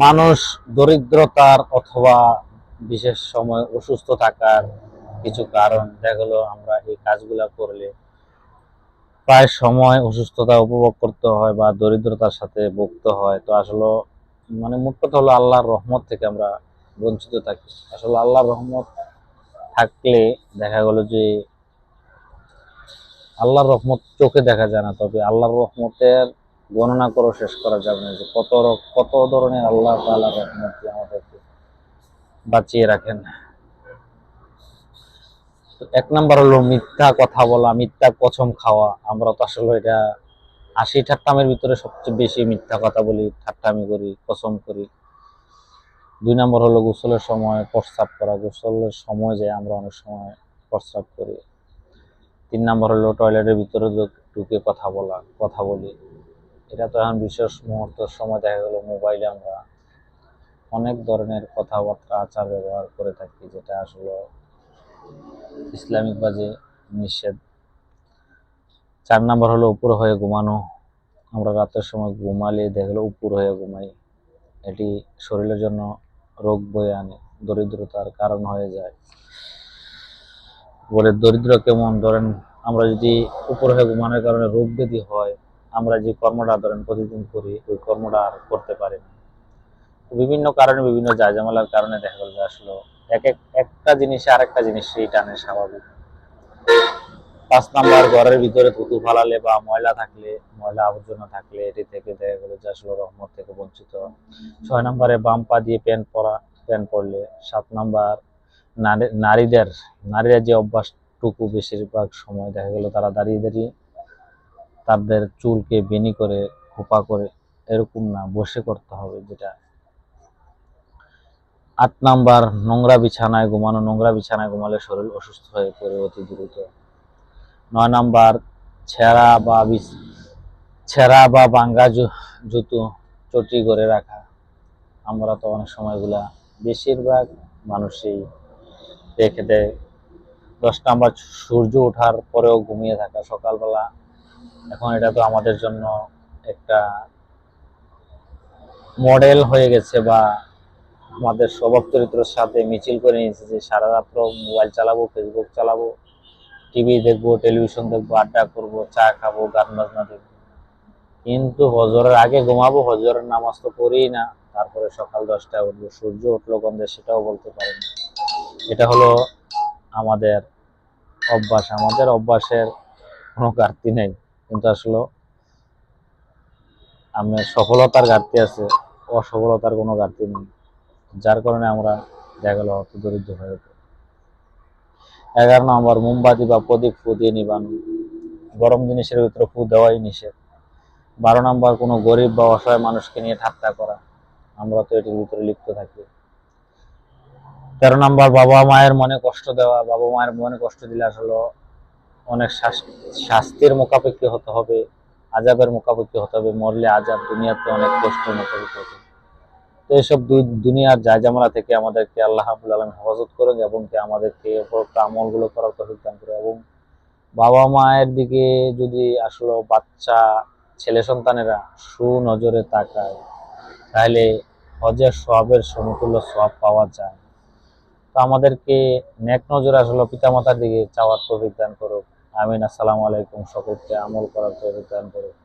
মানুষ দরিদ্রতার অথবা বিশেষ সময় অসুস্থ থাকার কিছু কারণ দেখা গেলো আমরা এই কাজগুলা করলে প্রায় সময় অসুস্থতা উপভোগ করতে হয় বা দরিদ্রতার সাথে ভুগতে হয়। তো আসলে মানে মোট কথা হলো আল্লাহর রহমত থেকে আমরা বঞ্চিত থাকি। আসলে আল্লাহর রহমত থাকলে দেখা গেল যে আল্লাহর রহমত চোখে দেখা যায় না, তবে আল্লাহর রহমতের গণনা করে শেষ করা যাবে না যে কত ধরনের আল্লাহ তাআলার রহমত দিয়ে আমাদেরকে বাঁচিয়ে রাখেন। তো এক নাম্বার হলো মিথ্যা কথা বলা, মিথ্যা কসম খাওয়া। আমরা তো আসলে এটা হাসি ঠাট্টামের ভিতরে সবচেয়ে বেশি মিথ্যা কথা বলি, ঠাট্টামি করি, কসম করি। দুই নম্বর হলো গোসলের সময় প্রস্রাব করা, গোসলের সময় যে আমরা অনেক সময় প্রস্রাব করি। তিন নম্বর হলো টয়লেটের ভিতরে ঢুকে কথা বলি। এটা তো এখন বিশেষ মুহূর্তের সময় দেখা গেল মোবাইলে আমরা অনেক ধরনের কথাবার্তা আচার ব্যবহার করে থাকি, যেটা আসলে ইসলামিক বাজে নিষেধ। চার নাম্বার হলো উপর হয়ে ঘুমানো। আমরা রাতের সময় ঘুমালে দেখা গেলো উপর হয়ে ঘুমাই, এটি শরীরের জন্য রোগ বয়ে আনে, দরিদ্রতার কারণ হয়ে যায়। বলে দরিদ্র কেমন, ধরেন আমরা যদি উপর হয়ে ঘুমানোর কারণে রোগ ব্যাধি হয়, আমরা যে কর্মটা ধরেন প্রতিদিন করি ওই কর্মটা আর করতে পারি না। বিভিন্ন কারণে, বিভিন্ন জায়জামেলার কারণে দেখা গেল যে আসলে একটা জিনিসে আরেকটা জিনিস সেই টানে, স্বাভাবিক। পাঁচ নাম্বার ঘরের ভিতরে থুতু ফালালে বা ময়লা থাকলে, ময়লা আবর্জনা থাকলে এটি থেকে দেখা গেল যে আসলে রহমত থেকে বঞ্চিত। ছয় নম্বরে বাম পা দিয়ে প্যান্ট পরলে। সাত নাম্বার নারীরা যে অভ্যাসটুকু বেশিরভাগ সময় দেখা গেল তারা দাঁড়িয়ে দাঁড়িয়ে তাদের চুলকে বেনি করে খোপা করে, এরকম না, বসে করতে হবে যেটা। আট নাম্বার নোংরা বিছানায় ঘুমানো, নোংরা বিছানায় ঘুমালে শরীর অসুস্থ হয়ে পড়ে অতি দ্রুত। নয় নাম্বার ছেঁড়া বা ভাঙ্গা জুতো চটি করে রাখা। আমরা তো অনেক সময় এগুলা বেশিরভাগ মানুষই রেখে দেয়। 10 নাম্বার সূর্য ওঠার পরেও ঘুমিয়ে থাকা সকালবেলা। এখন এটা তো আমাদের জন্য একটা মডেল হয়ে গেছে বা আমাদের স্বভাব চরিত্রের সাথে মিছিল করে নিয়েছে যে সারা রাত্র মোবাইল চালাবো, ফেসবুক চালাবো, টিভি দেখবো, টেলিভিশন দেখবো, আড্ডা করবো, চা খাবো, গান বাজনা দেখবো, কিন্তু হজরের আগে ঘুমাবো, হজরের নামাজ তো পড়িই না, তারপরে সকাল 10টায় উঠবো, সূর্য উঠলো কন্দে সেটাও বলতে পারি না। এটা হলো আমাদের অভ্যাস। আমাদের অভ্যাসের কোনো ঘাটতি নেই, কিন্তু আসলে আমার সফলতার ঘাটতি আছে, অসফলতার কোনো ঘাটতি নেই, যার কারণে আমরা দেখা গেল অত দরিদ্র হয়ে পড়ি। 11 নম্বর মোমবাতি বা প্রদীপ ফু দিয়ে নিবানো, গরম জিনিসের ভিতরে ফু দেওয়াই নিষেধ। 12 নম্বর কোনো গরিব বা অসহায় মানুষকে নিয়ে ঠাট্টা করা, আমরা তো এটির ভিতরে লিপ্ত থাকি। 13 নম্বর বাবা মায়ের মনে কষ্ট দেওয়া, বাবা মায়ের মনে কষ্ট দিলে আসলে অনেক শাস্তির মুখাপেক্ষি হতে হবে, আযাবের মুখাপেক্ষি হতে হবে, মরলে আযাব, দুনিয়াতে অনেক কষ্টের মুখাপেক্ষি হতে হবে। তো এইসব দুনিয়ার জায়জামেলা থেকে আমাদেরকে আল্লাহ রাব্বুল আলামিন হেফাজত করুন এবং আমাদেরকে উপরোক্ত আমলগুলো করার তৌফিক দান করুন। এবং বাবা মায়ের দিকে যদি আসলে বাচ্চা ছেলে সন্তানেরা সুনজরে তাকায়, তাহলে হজের সওয়াবের সমতুল্য সওয়াব পাওয়া যায়। তো আমাদেরকে নেক নজরে আসলে পিতামাতার দিকে চাওয়ার তৌফিক দান করুক। আমিন। আসসালামু আলাইকুম। সকলকে আমল করার তৌফিক দান করুক।